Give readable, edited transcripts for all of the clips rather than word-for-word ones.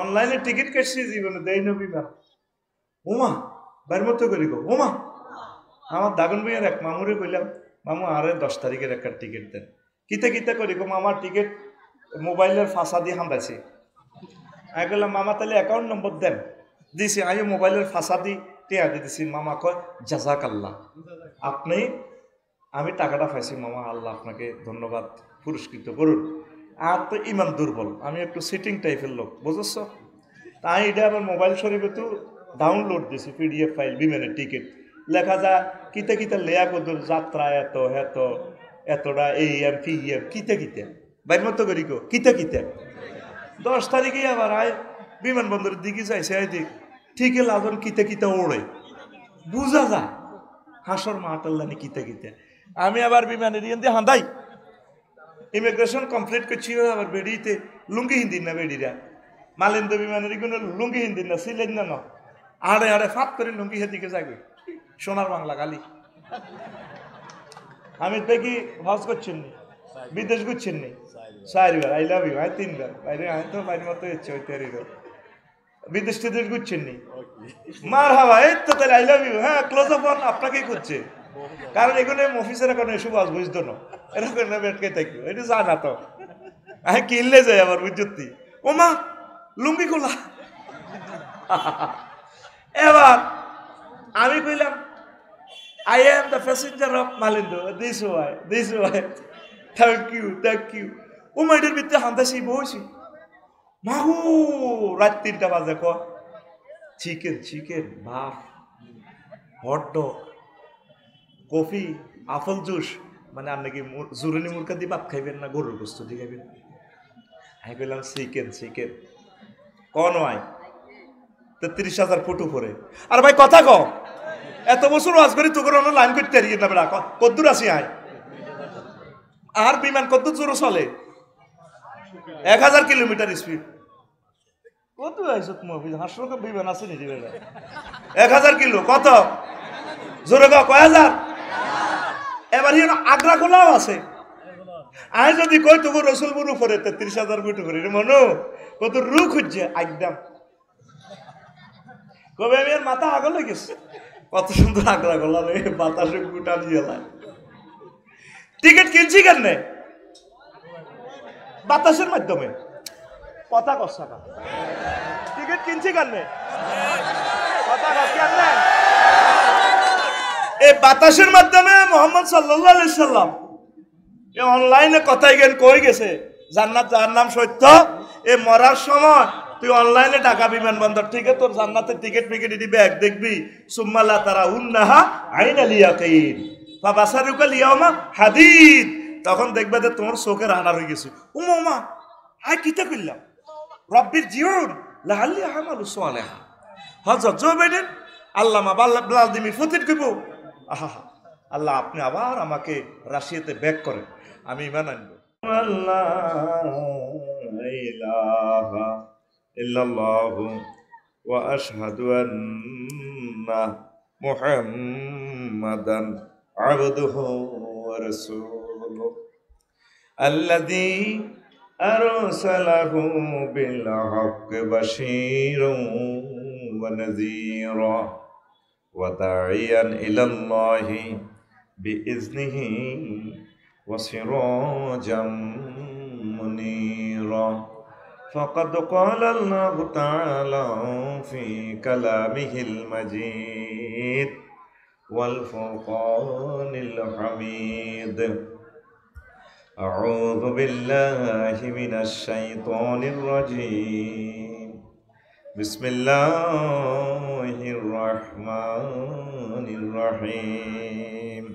অনলাইনে টিকিট কাটছি জীবনে দেই না বিমান ওমা বাইর মতো করি গো ওমা আমার দাগন ভাইয়ের এক মামুরে কইলাম মামু আরে 10 তারিখের একটা টিকিট দেন কিতে কিতে করি গো মামার টিকিট মোবাইলের ফাঁসা দিয়ে হান্দাইছি আমি বললাম মামা তাহলে অ্যাকাউন্ট নম্বর দেন দিছি আমি মোবাইলের ফাঁসা দিয়ে টেয়া দিয়ে দিছি মামা কয় জাজাক আল্লাহ আপনি আমি টাকাটা পাইছি মামা আল্লাহ আপনাকে ধন্যবাদ পুরস্কৃত করুন আর তো ইমান দুর্বল আমি একটু সিটিং টাইপের লোক বুঝেছ তাই এটা আমার মোবাইল শরীফে তো ডাউনলোড দিছি পিডিএফ ফাইল বিমানের টিকিট লেখা যা কিতে কিতে লেয়া কদুর যাত্রা এত এত এতটা এই এম ফি এম কিতে কিতে বাইর মতো করি গো কিতে কিতে 10 তারিখে আবার আয় বিমানবন্দরের দিকে যাইছে আই দিক ঠিকই লাজন কিতে কিতে ওড়ে বুঝা যা হাসর মাটাল্লানি কিতে কিতে আমি আবার বিমানের দিয়ে হাঁদাই ইমিগ্রেশন কমপ্লিট করছি আবার বেড়িতে লুঙ্গি হিন্দিন না বেড়িরা মালিন্দ বিমানের কোনো লুঙ্গি হিন্দিন না ছিলেন না না আড়ে আড়ে ফাঁপ করে লুঙ্গি হেদিকে যাবে সোনার বাংলা গালি আমি দেখি হজ করছেন নি বিদেশ ঘুরছেন নি 4 বার আই লাভ ইউ আই 3 বার বাইরে আই তো বাইরে মতো ইচ্ছে হইতে বিদেশ টিদেশ ঘুরছেন নি মার হাওয়া এই তো তাহলে আই লাভ ইউ হ্যাঁ ক্লোজ আপ অন আপনাকেই করছে কারণ এখানে অফিসের এখন এসব আজ বুঝতো না এরকম না বেটকে থাকবে এটা জানা তো আমি কিনলে যাই আবার বুঝতি ও মা লুঙ্গি খোলা এবার আমি কইলাম I am the passenger of Malindo. This way. Thank you. ও মাইডের ভিতরে হান্দাসি বসি মাহু রাত 3টা বাজে ক চিকেন ভাত হটডগ কফি আপেল জুস মানে আপনি কি জুরানি মুরগা দিয়ে ভাত খাইবেন না গরুর গোস্ত দিয়ে খাইবেন আমি বললাম চিকেন কন হয় 33,000 ফুট উপরে আর ভাই কথা ক এত বছর ওয়াজ করি তোকে লাইন করতে পারি না বেড়া কদ্দুর আসি আয় আর বিমান কদ্দুর জোরে চলে 1000 কিলোমিটার স্পিড কত আইস তুমি হাসরকে বিমান আছে নাকি বেড়া 1000 কিলো কত জোরে কয় হাজার এবার আগ্রা খোলাও আছে আয় যদি কই তোকে রসুলপুর উপরে 33,000 ফুট উপরে মনো কত রু খুঁজছে একদম কবে আমি আর মাথা আগল হয়ে গেছে কত সুন্দর আগ্রা গোলা রে বাতাসে গুটা দিয়ে টিকিট কিনছি কেন বাতাসের মাধ্যমে কথা কষা টিকিট কিনছি কেন কথা কেন এই বাতাসের মাধ্যমে মোহাম্মদ সাল্লাল্লাহু আলাইহি সাল্লাম এই অনলাইনে কথাই জ্ঞান কই গেছে জান্নাত জাহান্নাম সত্য এ মরার সময় তুই অনলাইনে ঢাকা বিমানবন্দর থেকে তোর জান্নাতের টিকিট দিবি এক দেখবি সুম্মালা তারা উন্নাহা আইনাল ইয়াকিন ফাবাসারুকা লিয়াউমা হাদিদ তখন দেখবে যে তোমার চোখের আড়ার হয়ে গেছে উমা আয় কিতা কইলাম রব্বির জিউন লাআল্লি আমালু সালিহা হযরত জো বাইডেন আল্লামা ভ্লাদিমির পুতিন কইব আহা আল্লাহ আপনি আবার আমাকে রাশিয়াতে ব্যাক করেন আমি ঈমান আনবো আল্লাহ ইলাহা ইল্লাল্লাহু ওয়া আশহাদু আন্না মুহাম্মাদান আবদুহু ওয়া রাসূলুহু আল্লাযী আরসালাহু বিল হাক্কি বাশীরান ওয়া নাযীরা ওয়া দাঈয়ান ইলাল্লাহি বিইজনিহি ওয়া সিরাজাম মুনীরা فقد قال الله تعالى في كلامه المجيد والفرقان الحميد أعوذ بالله من الشيطان الرجيم بسم الله الرحمن الرحيم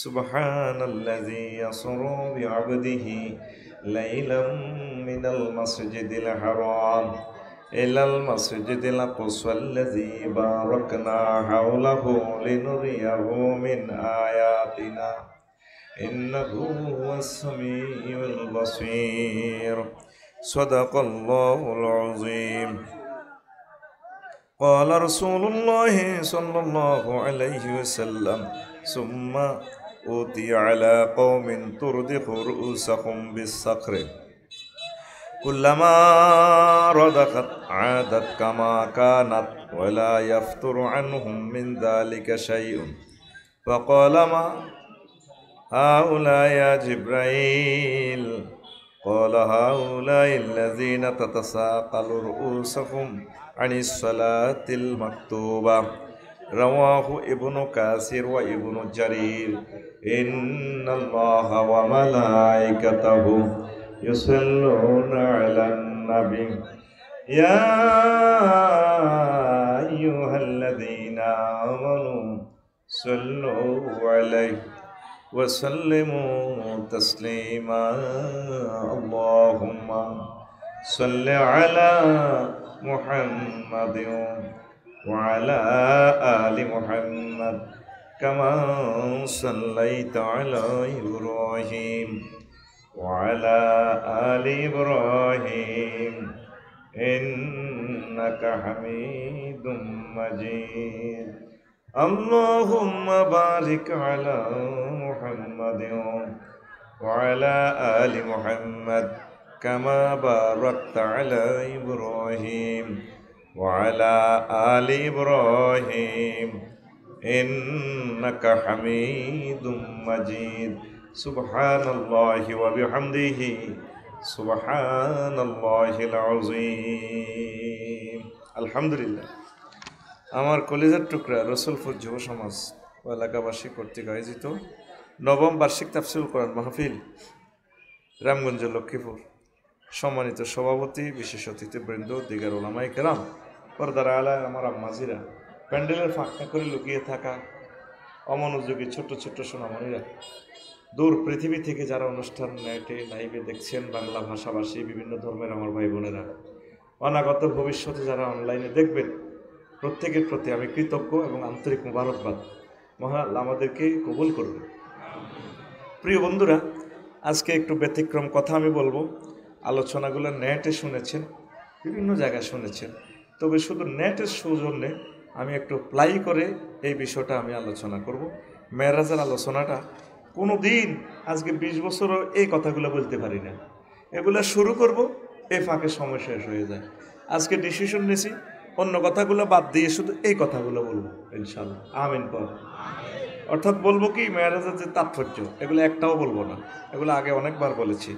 سبحان الذي يسرى بعبده ليلا من المسجد الحرام إلى المسجد الأقصى الذي باركنا حوله لنريه من آياتنا إنه هو السميع البصير صدق الله العظيم قال رسول الله صلى الله عليه وسلم ثم أوتي على قوم تردخ رؤوسهم بالصخر কুল্লামা রাদাখাত আদাত কামা কানাত ওয়ালা ইয়াফতুরু আনহুম মিন যালিকা শাইউন ফাকালা মা হাউলা ইয়া জিব্রাইল قال هؤلاء الذين تتساقل رؤوسهم عن الصلاة المكتوبة رواه ابن كثير وابن جرير إن الله وملائكته يصلون على النبي يا أيها الذين آمنوا صلوا عليه وسلموا تسليما اللهم صل على محمد وعلى آل محمد كما صليت على إبراهيم وعلى آل إبراهيم إنك حميد مجيد اللهم بارك على محمد وعلى آل محمد كما باركت على إبراهيم وعلى آل إبراهيم إنك حميد مجيد سبحان الله وبحمده سبحان الله العظيم الحمد لله আমার কলেজের টুকরা রসুলপুর যুব সমাজ ও এলাকাবাসী কর্তৃক আয়োজিত নবম বার্ষিক তাফসীরুল কোরআন মাহফিল রামগঞ্জ লক্ষ্মীপুর সম্মানিত সভাপতি বিশেষ অতিথিবৃন্দ দিগার ওলামায়ে কেরাম পর্দার আলায় আমার আম্মাজিরা প্যান্ডেলের ফাঁকা করে লুকিয়ে থাকা অমনোযোগী ছোট্ট ছোট্ট সোনামণিরা দূর পৃথিবী থেকে যারা অনুষ্ঠান নেটে লাইভে দেখছেন বাংলা ভাষাভাষী বিভিন্ন ধর্মের আমার ভাই বোনেরা অনাগত ভবিষ্যতে যারা অনলাইনে দেখবেন প্রত্যেকের প্রতি আমি কৃতজ্ঞ এবং আন্তরিক মোবারকবাদ মহান আল্লাহ আমাদেরকে কবুল করবে। প্রিয় বন্ধুরা, আজকে একটু ব্যতিক্রম কথা আমি বলবো। আলোচনাগুলো নেটে শুনেছেন, বিভিন্ন জায়গায় শুনেছেন, তবে শুধু নেটের সৌজন্যে আমি একটু প্লাই করে এই বিষয়টা আমি আলোচনা করব। মেরাজের আলোচনাটা কোনো দিন আজকে 20 বছরও এই কথাগুলো বলতে পারি না, এগুলো শুরু করব এই ফাঁকে সময় শেষ হয়ে যায়। আজকে ডিসিশন নিয়েছি অন্য কথাগুলো বাদ দিয়ে শুধু এই কথাগুলো বলবো ইনশাআল্লাহ। আমিন কর। অর্থাৎ বলবো কি, মেরাজের যে তাৎপর্য এগুলো একটাও বলবো না, এগুলো আগে অনেকবার বলেছি।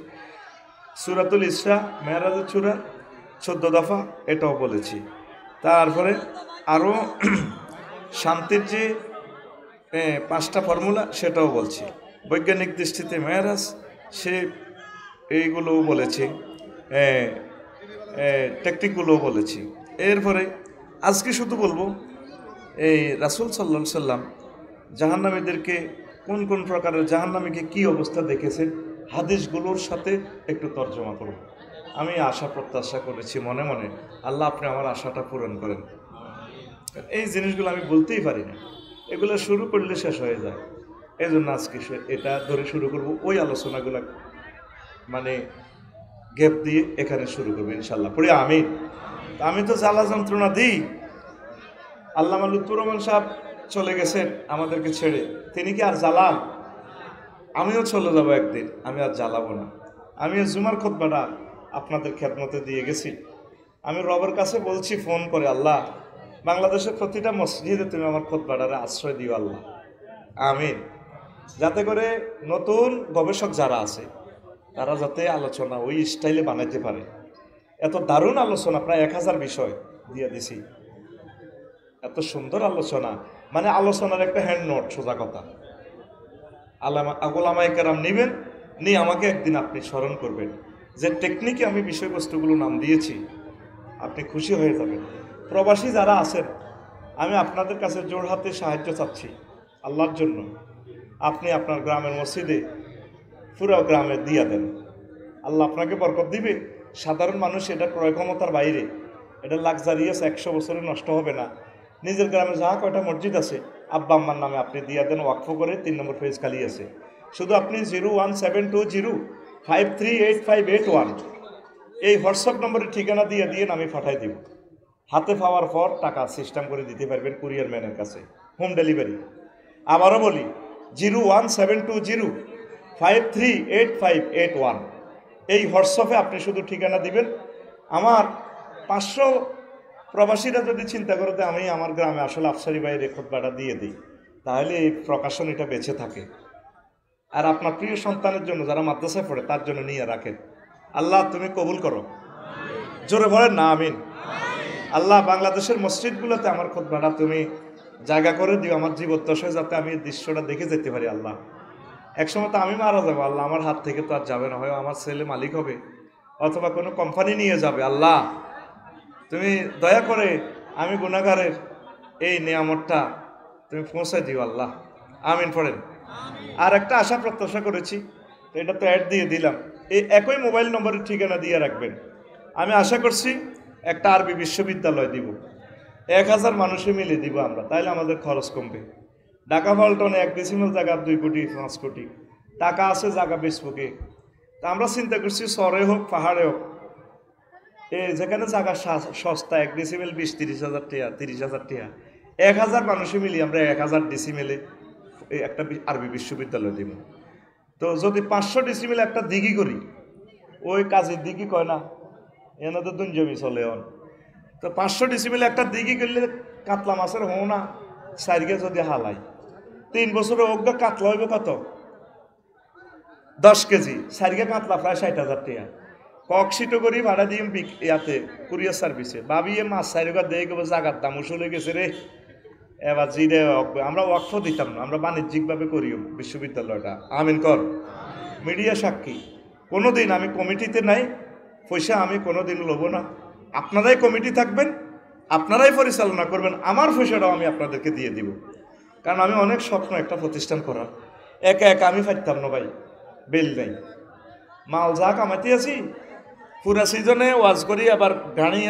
সূরাতুল ইসরা মেরাজের সূরা 14 দফা, এটাও বলেছি। তারপরে আরও শান্তির যে 5টা ফর্মুলা সেটাও বলছি। বৈজ্ঞানিক দৃষ্টিতে মেরাজ সে এইগুলোও বলেছি, টেকনিকগুলোও বলেছি। এরপরে আজকে শুধু বলবো এই রাসূল সাল্লাল্লাহু আলাইহি সাল্লাম জাহান্নামীদেরকে কোন কোন প্রকারের জাহান্নামীকে কি অবস্থা দেখেছেন হাদিসগুলোর সাথে একটু তর্জমা করব। আমি আশা প্রত্যাশা করেছি মনে মনে, আল্লাহ আপনি আমার আশাটা পূরণ করেন। এই জিনিসগুলো আমি বলতেই পারি না, এগুলো শুরু করলে শেষ হয়ে যায়। এই জন্য আজকে এটা ধরে শুরু করব, ওই আলোচনাগুলো মানে গ্যাপ দিয়ে এখানে শুরু করবো ইনশাল্লাহ। পড়ি আমিন। আমি তো জ্বালা যন্ত্রণা দিই। আল্লামা লুৎফুর রহমান সাহেব চলে গেছেন আমাদেরকে ছেড়ে, তিনি কি আর জ্বালান? আমিও চলে যাবো একদিন, আমি আর জ্বালাবো না। আমি জুমার খুতবাটা আপনাদের খেদমতে দিয়ে গেছি। আমি রবের কাছে বলছি ফোন করে, আল্লাহ বাংলাদেশের প্রতিটা মসজিদে তুমি আমার খুতবাটারে আশ্রয় দিও আল্লাহ, আমিন। যাতে করে নতুন গবেষক যারা আছে তারা যাতে আলোচনা ওই স্টাইলে বানাইতে পারে। এত দারুণ আলোচনা, প্রায় 1000 বিষয় দিয়ে দিছি, এত সুন্দর আলোচনা, মানে আলোচনার একটা হ্যান্ড নোট, সোজা কথা। ওলামায়ে কেরাম নিবেন, নিয়ে আমাকে একদিন আপনি স্মরণ করবেন যে টেকনিকে আমি বিষয়বস্তুগুলো নাম দিয়েছি, আপনি খুশি হয়ে যাবেন। প্রবাসী যারা আছেন, আমি আপনাদের কাছে জোড়হাতে সাহায্য চাচ্ছি আল্লাহর জন্য। আপনি আপনার গ্রামের মসজিদে পুরো গ্রামে দিয়ে দেন, আল্লাহ আপনাকে বরকত দিবে। সাধারণ মানুষ এটা ক্রয় ক্ষমতার বাইরে, এটা লাক্সারিয়াস, 100 বছরে নষ্ট হবে না। নিজের গ্রামে যা কয়টা মসজিদ আছে আব্বা আম্মার নামে আপনি দিয়ে দেন, ওয়াকফ করে। 3 নম্বর পেজ খালি আছে, শুধু আপনি 01720538581 এই হোয়াটসঅ্যাপ নম্বরের ঠিকানা দিয়ে আমি পাঠাই দিব। হাতে পাওয়ার পর টাকা সিস্টেম করে দিতে পারবেন কুরিয়ার ম্যানের কাছে, হোম ডেলিভারি। আবারও বলি, 01720538581 এই হোয়াটসঅ্যাপে আপনি শুধু ঠিকানা দিবেন। আমার 500 প্রবাসীরা যদি চিন্তা করতে আমি আমার গ্রামে আসলে আফসারি ভাইয়ের খুতবাটা দিয়ে দিই, তাহলে এই প্রকাশন এটা বেঁচে থাকে। আর আপনার প্রিয় সন্তানের জন্য যারা মাদ্রাসায় পড়ে তার জন্য নিয়ে রাখেন। আল্লাহ তুমি কবুল করো, জোরে বলেন না আমিন। আল্লাহ বাংলাদেশের মসজিদগুলোতে আমার খুতবাটা তুমি জায়গা করে দিও, আমার জীবদ্দশায় যাতে আমি এই দৃশ্যটা দেখে যেতে পারি। আল্লাহ একসময় তো আমি মারা যাবো, আল্লাহ আমার হাত থেকে তো আর যাবে না, হয় আমার ছেলে মালিক হবে অথবা কোনো কোম্পানি নিয়ে যাবে। আল্লাহ তুমি দয়া করে আমি গুনাহগারের এই নিয়ামতটা তুমি পৌঁছে দিও আল্লাহ, আমিন পড়েন। আর একটা আশা প্রত্যাশা করেছি, তো এটা তো অ্যাড দিয়ে দিলাম, এই একই মোবাইল নম্বরের ঠিকানা দিয়ে রাখবেন। আমি আশা করছি একটা আরবি বিশ্ববিদ্যালয় দিব, 1000 মানুষে মিলে দিব আমরা, তাইলে আমাদের খরচ কমবে। ঢাকা পল্টনে 1 ডেসিমেল জায়গা 2 কোটি 5 কোটি টাকা আছে জায়গা বেচবকে। তা আমরা চিন্তা করছি শহরে হোক পাহাড়ে হোক, যেখানে জায়গা সস্তা 1 ডেসিমেল 20-30 হাজার টাকা 30 হাজার টাকা, 1000 মানুষে মিলি আমরা 1000 ডেসিমেলে একটা আরবি বিশ্ববিদ্যালয় দিব। তো যদি 500 ডেসিমেলে একটা দিঘি করি, ওই কাজের দিঘি কয় না, এনে তো দুঞ্জমি চলে অন। তো 500 ডেসিমেলে একটা দিঘি করলে কাতলা মাছের হো না সাইডকে যদি হালাই 3 বছরে অজ্ঞা কাতলা হইব কত, 10 কেজি সাইডকে কাতলা প্রায় 60,000 টাকা। ককশিটো করি ভাড়া দিয়ে ইয়াতে কুরিয়ার সার্ভিসে ভাবিয়ে মাছ সাইডকা দিয়ে গেবো, জাগার দাম উসলে গেছে রে। এবার জিরে আমরা ওয়াকফ দিতাম না, আমরা বাণিজ্যিকভাবে করিও বিশ্ববিদ্যালয়টা, আমিন কর। মিডিয়া সাক্ষী, কোনোদিন আমি কমিটিতে নাই, পয়সা আমি কোনোদিন লব না। আপনারাই কমিটি থাকবেন, আপনারাই পরিচালনা করবেন, আমার পয়সাটাও আমি আপনাদেরকে দিয়ে দিব। কারণ আমি অনেক স্বপ্ন একটা প্রতিষ্ঠান করার, একা একা আমি পারতাম না ভাই, বেল নাই, মাল যা কামাইতে আছি পুরা সিজনে ওয়াজ করি, আবার গাড়ি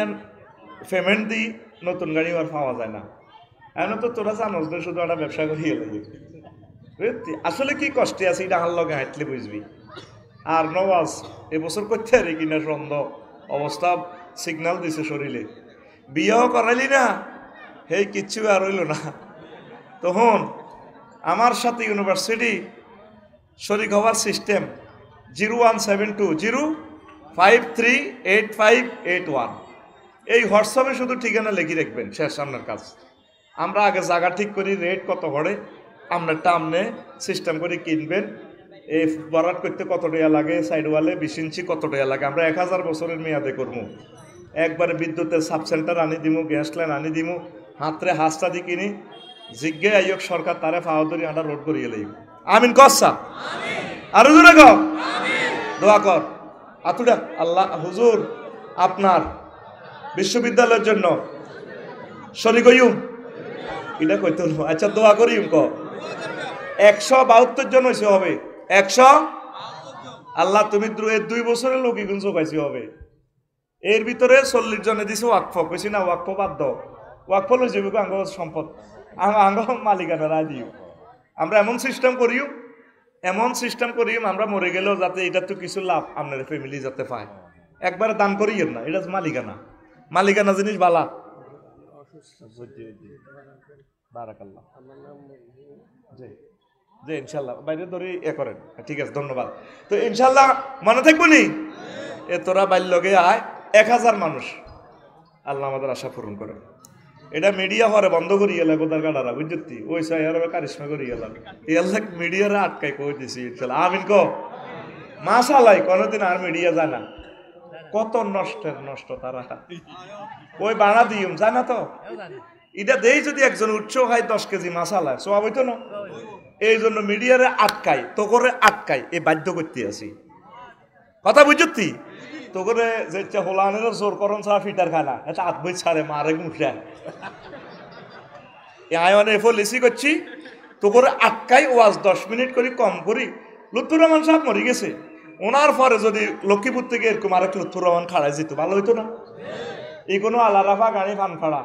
পেমেন্ট দিই, নতুন গাড়ি আর পাওয়া যায় না। এখন তো তোরা জানোস যে শুধু একটা ব্যবসা করিয়ে লাগে, আসলে কি কষ্টে আছে এটা হার লগে হাঁটলে বুঝবি। আর নওয়াজ এবছর করতে পারি কিনা সন্দেহ, অবস্থা সিগন্যাল দিছে শরীরে, বিয়েও করাইলি না, হেই কিচ্ছু আর হইল না। তখন আমার সাথে ইউনিভার্সিটি শরীক হওয়ার সিস্টেম 01720538581। এই হোয়াটসঅ্যাপে শুধু ঠিকানা লিখে রাখবেন, শেষ সামনের কাজ। আমরা আগে জায়গা ঠিক করি, রেট কত পড়ে, আপনারটা আপনি সিস্টেম করে কিনবেন। এই বরাট করতে কত টাকা লাগে, সাইড ওয়ালে 20 ইঞ্চি কত টাকা লাগে, আমরা 1000 বছরের মেয়াদে করবো। একবারে বিদ্যুতের সাব সেন্টার আনি দিমু, গ্যাস লাইন আনি দিমু, হাতরে হাসটা দি কিনি, জিজ্ঞে আইয়ক সরকার তারে ফাওয়াদরি আন্ডা রোড করিয়ে লইব। আমিন কসা, আরো জোরে কর, দোয়া কর আতুডা। আল্লাহ হুজুর আপনার বিশ্ববিদ্যালয়ের জন্য শরীক হইম, এটা কইতে হলো। আচ্ছা দোয়া করিম ক 172 জন হয়েছে হবে, 100। আল্লাহ তুমি 2 বছরের লোক ইগুন চোখাইছি হবে, এর ভিতরে 40 জনে দিছে ওয়াকফ, কইছি না ওয়াকফ বাদ দাও, ওয়াকফ লই যাবে আঙ্গ সম্পদ, আঙ্গ মালিকানা রায় দিও। আমরা এমন সিস্টেম করিও, আমরা মরে গেলেও যাতে এটা তো কিছু লাভ আপনার ফ্যামিলি যাতে পায়। একবারে দান করিয়েন না, এটা মালিকানা জিনিস বালা। বারাকাল্লাহ, জি ইনশাল্লাহ বাইরে ধরে করেন, ঠিক আছে ধন্যবাদ। তো ইনশাল্লাহ মনে থাকবো নি, তোরা বাইর লগে আয় 1000 মানুষ, আল্লাহ আমাদের আশা পূরণ করে। এটা মিডিয়া হরে বন্ধ করি এলা গোদার গাড়ারা বুঝতি, ওই সাইয়ার কারিশমা করি এলাম, এলাক মিডিয়ারা আটকাই কই দিছি ইনশাল্লাহ, আমিন কো মাশাআল্লাহ। কোনোদিন আর মিডিয়া যায় না, কত নষ্ট তারা, ওই বানা দিম জানা তো, এটা দেই যদি একজন উৎস হয় 10 কেজি মাসালা সব হইতো না। এই জন্য মিডিয়ারে আটকাই, তো করে আটকাই, এই বাধ্য করতে আসি, কথা বুঝতি তো করে যে হোলানের জোর করন ছাড়া ফিটার খানা, এটা হাত বই ছাড়ে মারে মুখা আয়নে এফলিসি করছি, তো করে আটকাই ওয়াজ 10 মিনিট করি কম করি। লুৎফুর রহমান সাহেব মরে গেছে, ওনার পরে যদি লক্ষ্মীপুর থেকে এরকম আরেক লুৎফুর রহমান খাড়াই যেত ভালো হইতো না। এই কোনো আলারাফা গাড়ি ফান ফাড়া,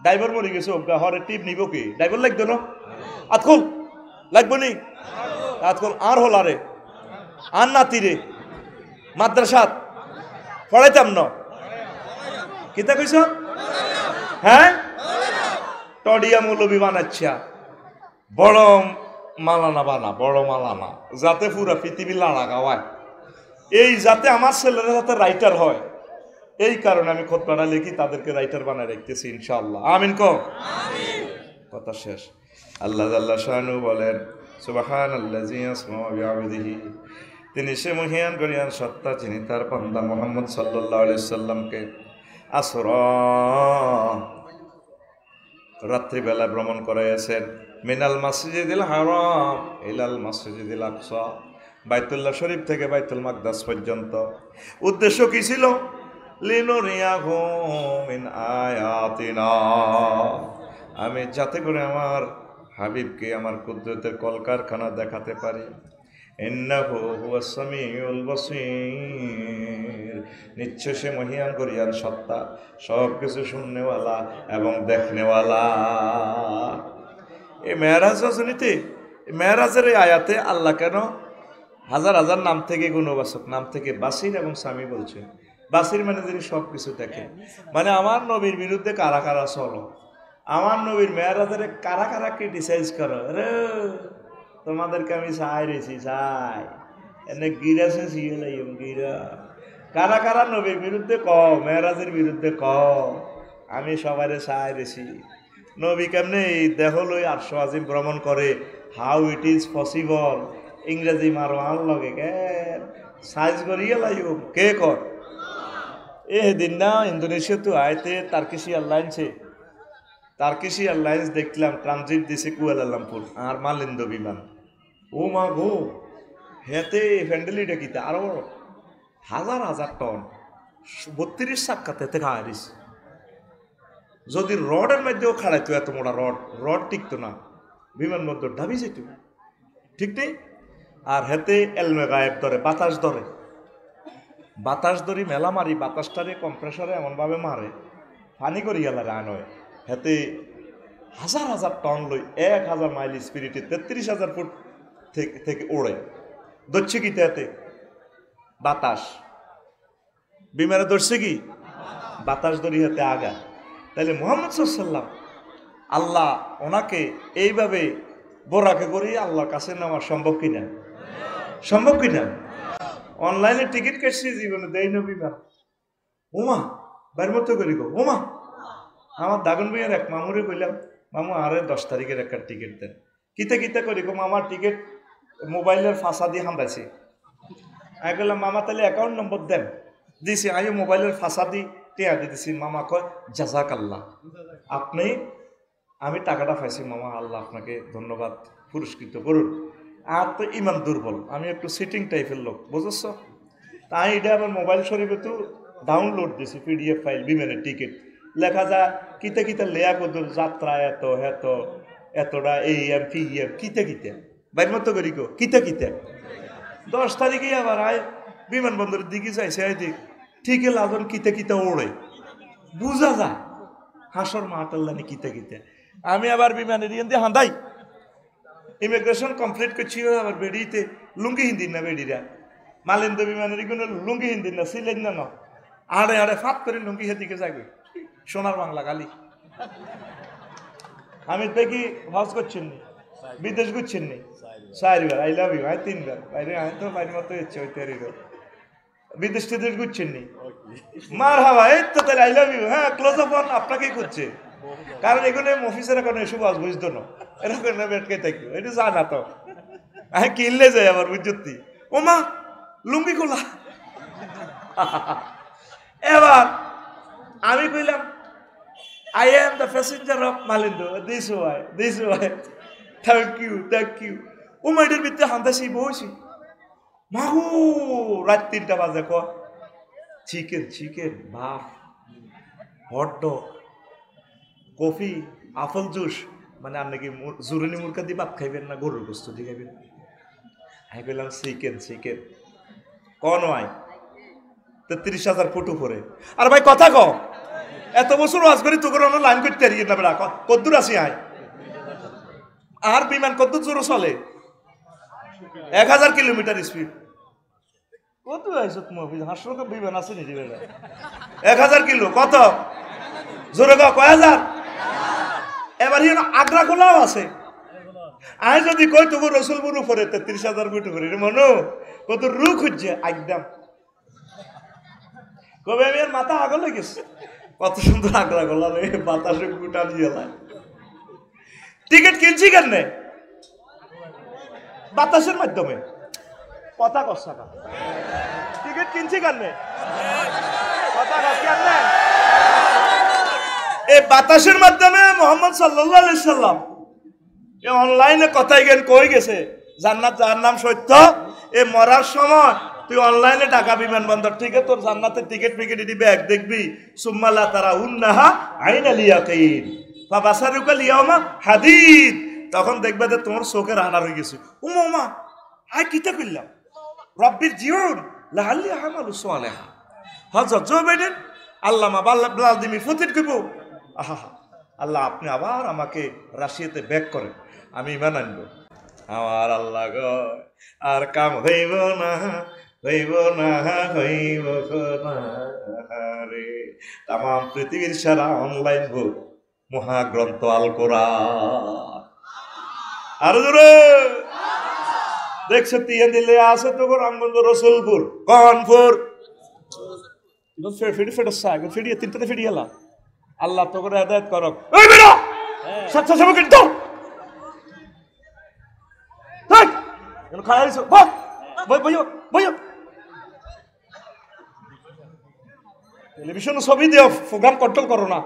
ড্রাইভার মরে গেছে, হরে টিপ নিব কি, ড্রাইভার লাগতো না, আতকুল লাগবো নি, আতকুল আর হলারে আর নাতিরে মাদ্রাসাত পড়াইতাম না, কিতা কইছ, হ্যাঁ টডিয়া মৌলবি বানাচ্ছা, বড় মালানা বানা, বড় মালানা, যাতে পুরা পৃথিবী লাড়া গাওয়ায়। এই যাতে আমার ছেলেরা যাতে রাইটার হয়, এই কারণে আমি খুতবাটা লিখি, তাদেরকে রাইটার বানায় রাখতেছি ইনশাআল্লাহ। আমিন কও। কথা শেষ। আল্লাহ জাল্লা শানু বলেন সুবহানাল্লাযী ইয়াসমাউ বিআবদিহি, তিনি সে মহিয়ান গরিয়ান সত্তা যিনি তার বান্দা মুহাম্মদ সাল্লাল্লাহু আলাইহি সাল্লামকে আসরা রাত্রিবেলা ভ্রমণ করাইয়াছেন, মিনাল মসজিদিল হারাম ইলাল মসজিদিল আকসা, বাইতুল্লাহ শরীফ থেকে বাইতুল মাকদাস পর্যন্ত। উদ্দেশ্য কি ছিল? লিনুরিয়াহু মিন আয়াতিনা, আমি যাতে করে আমার হাবিবকে আমার কুদরতের কলকারখানা দেখাতে পারি। ইন্নাহু হুয়াস সামিউল বাসীর, নিশ্চয় সে মহিয়ান গরিয়ান সত্তা, সব কিছু শুননেওয়ালা এবং দেখনেওয়ালা। এই মেরাজ রজনীতে, মেরাজের এই আয়াতে আল্লাহ কেন হাজার হাজার নাম থেকে, গুণবাচক নাম থেকে বাসির এবং স্বামী বলছে? বাসির মানে যিনি সব কিছু দেখে, মানে আমার নবীর বিরুদ্ধে কারা কারা চলো, আমার নবীর মেরাজের কারা কারা ক্রিটিসাইজ করো, রে তোমাদেরকে আমি চাই রেছি, চাই এনে গিরাছে সিয়েলাইম গিরা, কারা কারা নবীর বিরুদ্ধে ক, মেরাজের বিরুদ্ধে ক, আমি সবাইরে চাই রেছি। নবী কেমনে এই দেহ লই আরশ আজিম ভ্রমণ করে, হাউ ইট ইজ পসিবল, ইংরেজি মারো আন লগে কে সাইজ করিয়ে লাইব কে কর। এ দিন না ইন্দোনেশিয়া তো আয়তে টার্কিশ এয়ারলাইন্সে, টার্কিশ এয়ারলাইন্স দেখলাম ট্রানজিট দিছে কুয়ালালামপুর আর মালিন্দ বিমান। ও মা গো, হেতে ফ্যান্ডেলিটা কিতা আরো বড়, হাজার হাজার টন 32 চাক্কাতে থেকে হারিস। যদি রডের মধ্যেও খাড়াইতো, এত মোটা রড, রড টিকতো না, বিমান মধ্যে ঢাবি যেত, ঠিক নেই। আর হেতে এলমে গায়েব ধরে, বাতাস ধরে, বাতাস ধরি মেলা মারি, বাতাসটারে কম্প্রেসারে এমনভাবে মারে পানি করি গেলারে আনয়। হেতে হাজার হাজার টন লই 1000 মাইল স্পিরিটে 33,000 ফুট থেকে ওড়ে। ধরছে কি তাতে? বাতাস। বিমানে ধরছে কি? বাতাস ধরি হাতে আগা। তাহলে মুহাম্মদ সাল্লাল্লাহু আল্লাহ ওনাকে এইভাবে বোরাকে করি আল্লাহর কাছে নেওয়া সম্ভব কিনা? সম্ভব কিনা? অনলাইনে টিকিট কাটছি, জীবনে দেয় না বিমান। ওমা বাইর মতো করি গো, ওমা আমার দাগন ভাইয়ের এক মামুরে কইলাম, মামু আরে 10 তারিখের একটা টিকিট দেন। কিতে কিতে করি গো, মামার টিকিট মোবাইলের ফাঁসা দিয়ে হান্দাইছি। আমি বললাম মামা তাহলে অ্যাকাউন্ট নম্বর দেন, দিছি। আমি মোবাইলের ফাঁসা দিয়ে টেয়া দিয়ে দিছি। মামা কয় জাজাক আল্লাহ, আপনি, আমি টাকাটা পাইছি মামা, আল্লাহ আপনাকে ধন্যবাদ, পুরস্কৃত করুন। আর তো ইমান দুর্বল, আমি একটু সিটিং টাইপের লোক, বুঝেছ? তাই এটা আমার মোবাইল শরীফে তো ডাউনলোড দিছি PDF ফাইল, বিমানের টিকিট লেখা যা কিতে কিতে লেয়া কদুর যাত্রা এত এত এতটা AM PM কিতে কিতে বাইর মতো করি গো, কিতে কিতে 10 তারিখে আবার আয় বিমানবন্দরের দিকে যাইছে, আই দিক ঠিকই লাজন কিতে কিতে ওড়ে, বুঝা যায় হাসর মাতাল্লানি কিতে কিতে। আমি আবার বিমানের দিয়ে হাঁদাই, ইমিগ্রেশন কমপ্লিট করছি, আবার বেড়িতে লুঙ্গি হিন্দির না বেড়িরা, মালিন্দ বিমানের কোনো লুঙ্গি হিন্দির না, ছিলেন না না, আড়ে আড়ে ফাঁক করে লুঙ্গি হেদিকে যাবে, সোনার বাংলা গালি। আমি দেখি হজ করছেন নি, বিদেশ ঘুরছেন নি, 4 বার আই লাভ ইউ, 3 বার বাইরে আয় তো বাইরে মতো ইচ্ছে হইতে বিদেশ টিদেশ ঘুরছেন নি, মার হাওয়া এই তো তাহলে আই লাভ ইউ, হ্যাঁ ক্লোজ আপ অন আপনাকেই করছে। কারণ এখানে অফিসের এখন এসব আজ বুঝতো না, এরকম বেটকে থাকতো, এটা জানা তো আমি কিনলে যাই আবার বুঝতি, ও মা লুঙ্গি খোলা। এবার আমি কইলাম I am the passenger of Malindo, this way, thank you. ও মাইডের ভিতরে হান্দাসি বসি, মাহু রাত 3টা বাজে, ক চিকেন ভাত, হটডগ, কফি, আপেল জুস, মানে আপনি কি জুরানি মুরগা দিয়ে ভাত খাইবেন না গরুর গোস্ত দিয়ে খাইবেন? আমি বললাম চিকেন কন হয় 33,000 ফুট উপরে। আর ভাই কথা ক, এত বছর ওয়াজ করি তো করে লাইন করতে পারি না বেড়া, কদ্দুর আসি আয়, আর বিমান কদ্দুর জোরে চলে 1000 কিলোমিটার স্পিড। কত আইস তুমি হাসরকে বিমান আছে নাকি বেড়া? 1000 কিলো কত জোরে কয় হাজার? এবার আগ্রা খোলাও আছে। আয় যদি কই তবু রসুলপুর উপরে 33,000 ফুট উপরে, মনো কত রু খুঁজছে একদম কবে আমি আর মাথা আগল হয়ে গেছে কত সুন্দর আগলা গলা রে বাতাসে গুটা দিয়ে টিকিট কিনছি কেন বাতাসের মাধ্যমে কথা কষ্ট টিকিট কিনছি কেন কথা কেন এই বাতাসের মাধ্যমে মোহাম্মদ সাল্লাল্লাহু আলাইহি সাল্লাম এই অনলাইনে কথাই জ্ঞান কই গেছে জান্নাত জাহান্নাম সত্য এই মরার সময় তুই অনলাইনে টাকা বিমানবন্দর থেকে তোর জান্নাতের টিকিট ফিকিট দিবে এক দেখবি সুম্মালা তারা উন্নাহা আইনাল ইয়াকিন ফাবাসারুকা লিয়াউমা হাদিদ তখন দেখবে যে তোমার চোখের আনার হয়ে গেছে উমা আই কিতা কইলাম রব্বির জিউন লাআল্লি আমালু সালিহা হযরত জো বাইডেন আল্লামা ভ্লাদিমির পুতিন কইব আহা আল্লাহ আপনি আবার আমাকে রাশিয়াতে ব্যাক করেন আমি ইমান আনবো আমার আল্লাহ গো আর কাম হইব না হইব না হইব না রে তাম পৃথিবীর সারা অনলাইন বুক মহাগ্রন্থ আল কোরআন আর জোরে দেখছো তিয়া দিলে আছে তো রামগঞ্জ রসুলপুর কনপুর ফেডি ফেডসা ফেডি তিনটাতে ফেডি এলা আল্লাহ তো করে হেদায়েত করক এই বেটা সচ্চা সব কিন্তু তাই এন খাইছো বই বই বই টেলিভিশন ছবি দিও প্রোগ্রাম কন্ট্রোল করো না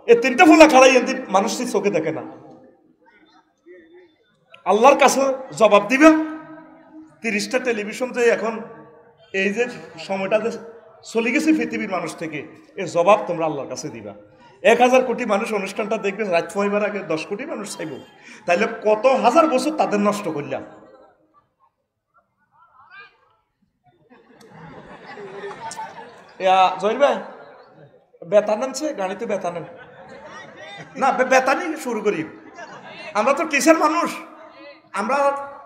এই তিনটা ফুলা খাড়াই এদিন মানুষটি চোখে দেখে না আল্লাহর কাছে জবাব দিবে 30টা টেলিভিশন যে এখন এই যে সময়টা যে চলে গেছে পৃথিবীর মানুষ থেকে এই জবাব তোমরা আল্লাহর কাছে দিবা 1000 কোটি মানুষ অনুষ্ঠানটা দেখবে রাত হইবার আগে 10 কোটি মানুষ চাইব তাইলে কত হাজার বছর তাদের নষ্ট করলাম জহির ভাই বেতন আনছে গাড়িতে বেতন না বেতনই শুরু করি আমরা তো টিচার মানুষ আমরা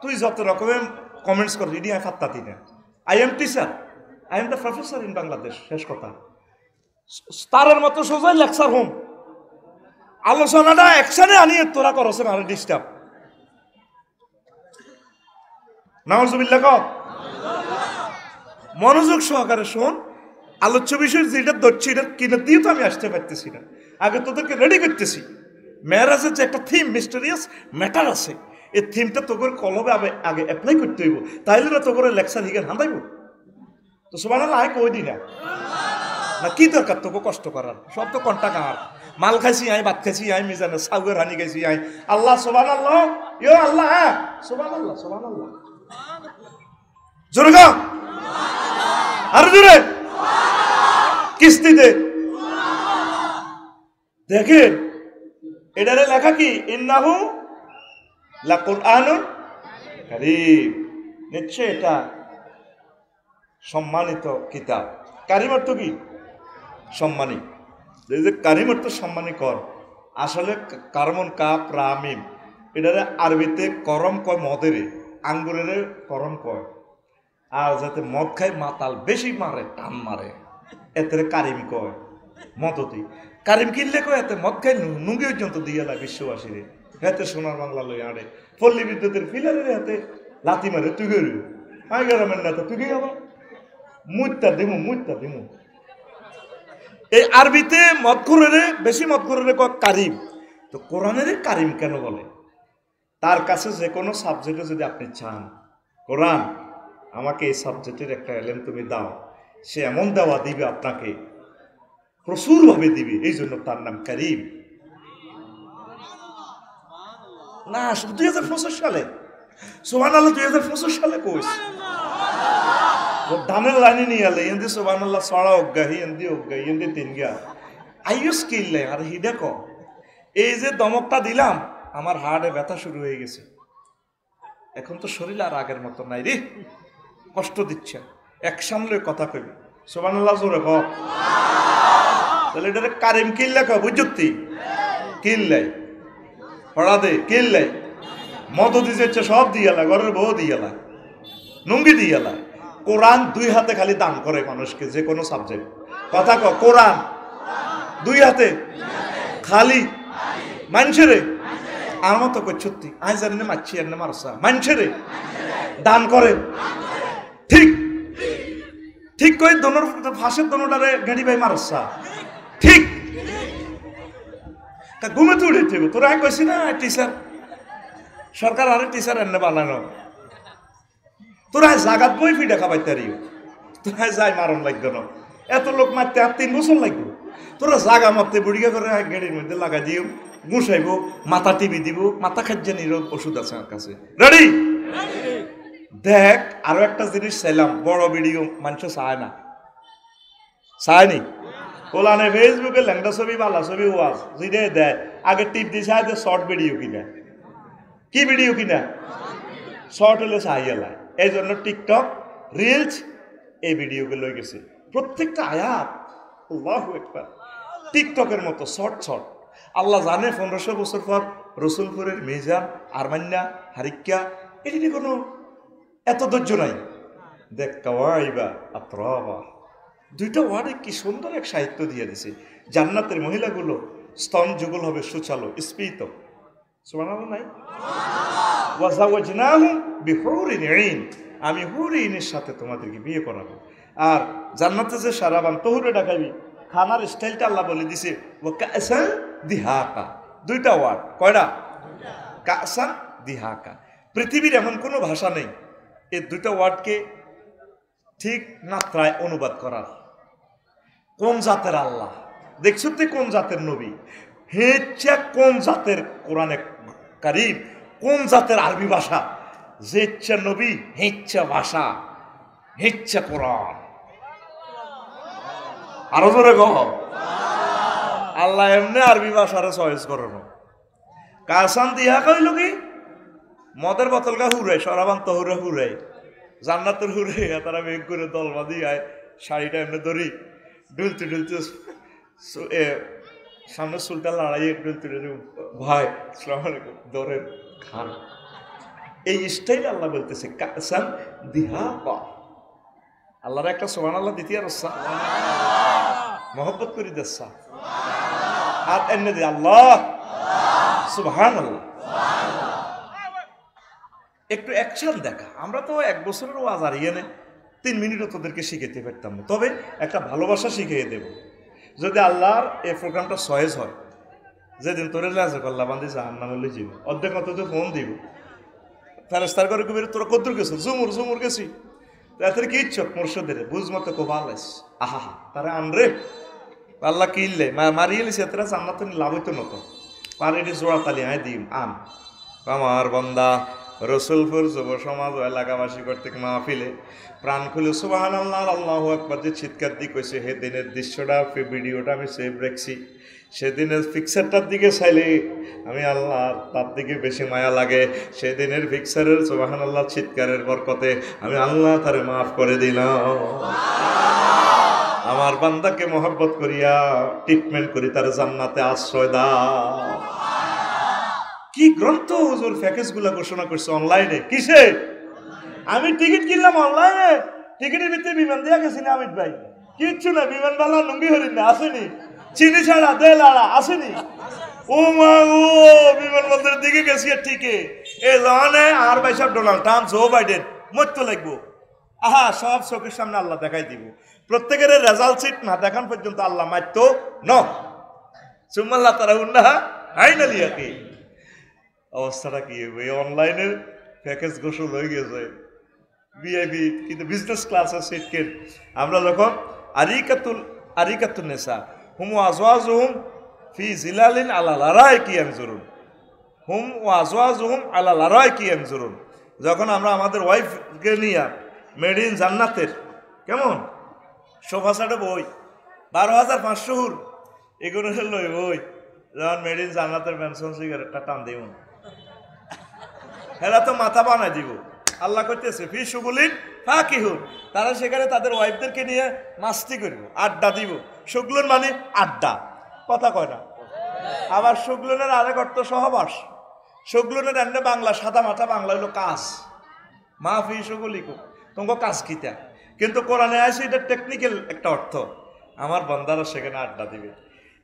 তুই যত রকমের কমেন্টস করি রিডি আই ফাত্তাতি না I am teacher I am the professor in Bangladesh শেষ কথা তারের মতো সোজাই লেকচার হোম আলোচনাটা একসাথে আনিয়ে তোরা করছে না ডিস্টার্ব নাউজুবিল্লাহ ক মনোযোগ সহকারে শোন আলোচ্য বিষয় যেটা ধরছি এটা কিনে দিয়ে তো আমি আসতে পারতেছি না আগে তোদেরকে রেডি করতেছি মেরাজের যে একটা থিম মিস্টেরিয়াস ম্যাটার আছে এই থিমটা তোকে কলবে আগে অ্যাপ্লাই করতে হইব তাইলে না তোকে লেকচার হিগেন হাঁদাইব তো সুবহানাল্লাহ আয় কই দি না কি দরকার তোকে কষ্ট করার সব তো কন্টা কার মাল খাইছি আই ভাত খাইছি আই মিজানে সাউয়ের হানি খাইছি আই আল্লাহ সুবহানাল্লাহ ইয়ো আল্লাহ সুবহানাল্লাহ সুবহানাল্লাহ জোরে গা আর জোরে কিস্তি দে দেখেন এটারে লেখা কি ইন্নাহু লাকুরআনুন কারীম নিশ্চয় এটা সম্মানিত কিতাব কারীম অর্থ কি সম্মানী এই যে কারীম অর্থ সম্মানী কর আসলে কারমন কাপ রামিম এটারে আরবিতে করম কয় মদেরে আঙ্গুরের করম কয় আর যাতে মদ খায় মাতাল বেশি মারে টান মারে এতে কারিম কয় মদতি কারিম কিনলে কয় এতে মদ খাই নুঙ্গি পর্যন্ত দিয়ে লাগে বিশ্ববাসীরে হাতে সোনার বাংলা লই আড়ে পল্লী বিদ্যুতের ফিলারের হাতে লাথি মারে তুই গেরু আই গ্রামের নেতা তুই গিয়ে আবার মুইতা দিমু এই আরবিতে মদখুরেরে বেশি মদখুরেরে কয় কারিম তো কোরআনের কারিম কেন বলে তার কাছে যে কোনো সাবজেক্টে যদি আপনি চান কোরআন আমাকে এই সাবজেক্টের একটা এলেম তুমি দাও সে এমন দেওয়া দিবে আপনাকে প্রচুরভাবে দিবে এই জন্য তার নাম কারিম না 2025 সালে সুবহানাল্লাহ 2025 সালে কইস ধানের লাইনে নিয়ে এলে এন্দি সুবহানাল্লাহ সড়া অজ্ঞাহি এন্দি তিনগা আইয়ুস কিনলে আর হি দেখো এই যে দমকটা দিলাম আমার হাড়ে ব্যথা শুরু হয়ে গেছে এখন তো শরীর আর আগের মতো নাই রে কষ্ট দিচ্ছে এক সামলে কথা কইবি সুবহানাল্লাহ জোরে ক তাহলে এটা কারিম কিনলে ক বুঝতি কিনলে পড়া দে কিনলে মদ দিয়েছে সব দিয়ালা ঘরের বউ দিয়ালা নুঙ্গি দিয়ালা কোরআন 2 হাতে খালি দান করে মানুষকে যে কোনো সাবজেক্ট কথা ক কোরআন 2 হাতে খালি মানুষেরে আমার মতো করছতি আজ জানি না মারছি আর না মারসা মানুষেরে দান করে ঠিক ঠিক কই দোনোর ফাঁসের দোনোটারে গাড়ি ভাই মারসা ঠিক তা ঘুমে তো উঠে দিব তোরা কইছি না টিচার সরকার আরে টিচার এনে বানানো তোরা জাগাত বই ফিডা খাবাই তারিও তোরা যাই মারণ লাগবে না এত লোক মারতে আর 3 বছর লাগবে তোরা জাগা মারতে বুড়িগা করে গাড়ির মধ্যে লাগা দিও গুছাইব মাথা টিভি দিব মাথা খাজ্জা নিরোগ ওষুধ আছে আমার কাছে রেডি দেখ আরো একটা জিনিস চাইলাম বড় ভিডিও মানুষ চায় না চায়নি কোলানে ফেসবুকে ল্যাংটা ছবি বালা ছবি ওয়াজ যেটা দেয় আগে টিপ দিয়ে চায় শর্ট ভিডিও কিনা কি ভিডিও কিনা শর্ট হলে চাইয়ালা এই জন্য টিকটক রিলস এই ভিডিওকে লই গেছে প্রত্যেকটা আয়াত আল্লাহু আকবার টিকটকের মতো শর্ট শর্ট আল্লাহ জানে 1500 বছর পর রসুলপুরের মিজান আরমান্না হারিক্কা এটি কোনো এত ধৈর্য নাই দেখ কাওয়াইবা আতরাবা দুইটা ওয়ার্ডে কি সুন্দর এক সাহিত্য দিয়ে দিছে জান্নাতের মহিলাগুলো স্তন যুগল হবে সুচালো স্ফীত সুবহানাল্লাহ নাই ওয়াজাওয়াজনাহুম বিহুরিন আইন আমি হুরিনের সাথে তোমাদেরকে বিয়ে করাবো আর জান্নাতে যে সারাবান তহুরে ডাকাবি খানার স্টাইলটা আল্লাহ বলে দিছে ওয়া কাসান দিহাকা দুইটা ওয়ার্ড কয়টা কাসান দিহাকা পৃথিবীর এমন কোনো ভাষা নেই এই দুইটা ওয়ার্ডকে ঠিক মাত্রায় অনুবাদ করার কোন জাতের আল্লাহ দেখছো তুই কোন জাতের নবী হেচ্ছা কোন জাতের কোরআনে কারীম কোন জাতের আরবি ভাষা যে ইচ্ছা নবী হেচ্ছা ভাষা হেচ্ছা কোরআন আরো জোরে গো আল্লাহ এমনি আরবি ভাষারে চয়েস করেন কাসান দিয়া কইল কি মদের বোতল গা হুরাই সরাবান তো হুরে হুরাই জান্নাতের হুরে তারা মেঘ করে দল বাঁধি আয় শাড়িটা এমনি ধরি ডুলতে ডুলতে সামনে চুলটা লড়াইয়ে ডুলতে ডুলতে ভাই আসসালামু আলাইকুম দরের খান এই স্টাইল আল্লাহ বলতেছে কাসান দিহা পা আল্লাহর একটা সুবহানাল্লাহ দ্বিতীয় রসা মহব্বত করি দেসা হাত এনে দে আল্লাহ সুবহানাল্লাহ একটু অ্যাকশন দেখা আমরা তো 1 বছরের ওয়াজ হারিয়ে নে 3 মিনিটও তোদেরকে শিখাইতে পারতাম না তবে একটা ভালোবাসা শিখিয়ে দেব যদি আল্লাহর এই প্রোগ্রামটা সহজ হয় যেদিন তোরে লাজে পাল্লা বান্ধি জাহান্নামে লই যাব অর্ধেক কত তো ফোন দিব ফেরেশতার করে কবির তোরা কদ্দুর গেছ জুমুর জুমুর গেছি তাদের কি ইচ্ছক মুর্শিদের বুঝ মতো কোবালাস আহা তারা আনরে আল্লাহ কিনলে মারিয়ে লিছে তারা জান্নাতে লাভ হইতো না তো পানিটি জোড়া তালি আয় দিম আন আমার বান্দা রসুলপুর যুব সমাজ ও এলাকাবাসী কর্তৃক মাহফিলে প্রাণ খুলে সুবহানাল্লাহ আল্লাহু আকবার যে চিৎকার দিয়ে কইছে হে দিনের দৃশ্যটা ভিডিওটা আমি সেভ রাখছি সেদিনের পিকচারটার দিকে চাইলে আমি আল্লাহ তার দিকে বেশি মায়া লাগে সেদিনের পিকচারের সুবহানাল্লাহ চিৎকারের বরকতে আমি আল্লাহ তারে মাফ করে দিলাম আমার বান্দাকে মহব্বত করিয়া ট্রিটমেন্ট করি তার জান্নাতে আশ্রয় দাও কি গ্রন্থ হুজুর প্যাকেজ গুলা ঘোষণা করছে অনলাইনে কিসে আমি টিকিট কিনলাম অনলাইনে টিকিটের ভিতরে বিমান দিয়া গেছি না আমিত ভাই কিচ্ছু না বিমান বালা লুঙ্গি হরিণ না আসেনি চিনি ছাড়া দেলাড়া আসেনি ও মা ও বিমানবন্দরের দিকে গেছি ঠিকই এই জানে আর ভাই সব ডোনাল্ড ট্রাম্প জো বাইডেন মরতে লাগবো আহা সব চোখের সামনে আল্লাহ দেখাই দিব প্রত্যেকের রেজাল্ট সিট না দেখান পর্যন্ত আল্লাহ মারতো ন সুম্মাল্লাহ তারা উন্না আইনালিয়াকে অবস্থাটা কি হবে অনলাইনের প্যাকেজ গোসল হয়ে গেছে ভিআইপি কিন্তু বিজনেস ক্লাসের সিট কেট আমরা যখন আরিকাতুল নেসা হুম আজওয়াজুহুম ফি জিলালিন আলা লারাইকি ইয়ানজুরুন হুম ওয়াজওয়াজুহুম আলা লারাইকি ইয়ানজুরুন যখন আমরা আমাদের ওয়াইফকে নিয়ে মেড ইন জান্নাতের কেমন সোফা সেটে বই 12,500 হুর এগুলো লই বই যখন মেড ইন জান্নাতের মেনশন সিগারেটটা টান দিব হেরা তো মাথা বানাই দিব আল্লাহ করতেছে ফি সুগুলিন ফাকিহুন তারা সেখানে তাদের ওয়াইফদেরকে নিয়ে মাস্তি করব আড্ডা দিব সুগলুন মানে আড্ডা কথা কয় না আবার সুগলুনের আরেক অর্থ সহবাস সুগলুনের এমনি বাংলা সাদা মাথা বাংলা হলো কাজ মা ফি সুগুলিকু তোমাকে কাজ কিতা কিন্তু কোরআনে আছে এটা টেকনিক্যাল একটা অর্থ আমার বান্দারা সেখানে আড্ডা দিবে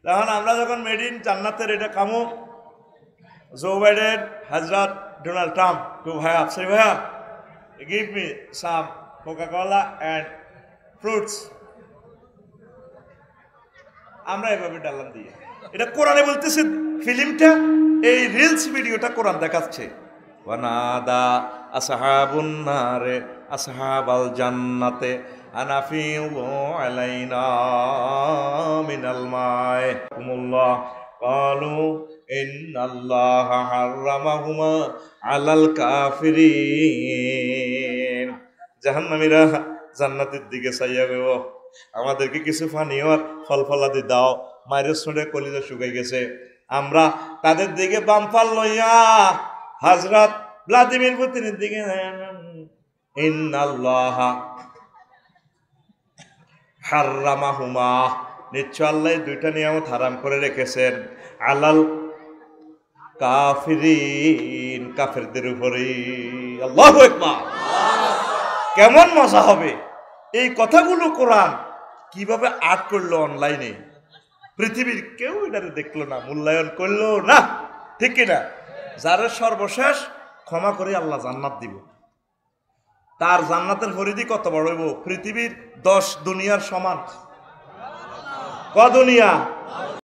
তখন আমরা যখন মেড ইন জান্নাতের এটা কামো জো বাইডেন হজরত ডোনাল্ড ট্রাম্প টু ভাইয়া সরি ভাইয়া give me some Coca-Cola and fruits আমরা এভাবে ডালাম দিয়ে এটা কোরআনে বলতেছে ফিল্মটা এই রিলস ভিডিওটা কোরআন দেখাচ্ছে ওয়ানাদা আসহাবুন নারে আসহাবাল জান্নাতে আনাফিউ আলাইনা মিনাল মাই কুমুল্লাহ ক্বালু ইন্নাল্লাহা হাররামাহুমা আলাল কাফিরিন জাহান্নামীরা জান্নাতের দিকে চাইয়া গো আমাদেরকে কিছু পানীয় আর ফল ফলাদি দাও মায়ের শুনে কলিজা শুকাই গেছে আমরা তাদের দিকে বামফাল লইয়া হযরত ভ্লাদিমির পুতিনের দিকে ইন্নাল্লাহা হাররামাহুমা নিশ্চয় আল্লাহ দুইটা নিয়ামত হারাম করে রেখেছেন আলাল কাফিরিন কাফেরদের উপরে আল্লাহু আকবার কেমন মজা হবে এই কথাগুলো কোরআন কিভাবে আর্ট করলো অনলাইনে পৃথিবীর কেউ এটারে দেখলো না মূল্যায়ন করলো না ঠিক কিনা যারা সর্বশেষ ক্ষমা করে আল্লাহ জান্নাত দিব তার জান্নাতের পরিধি কত বড় হইব পৃথিবীর 10 দুনিয়ার সমান ক দুনিয়া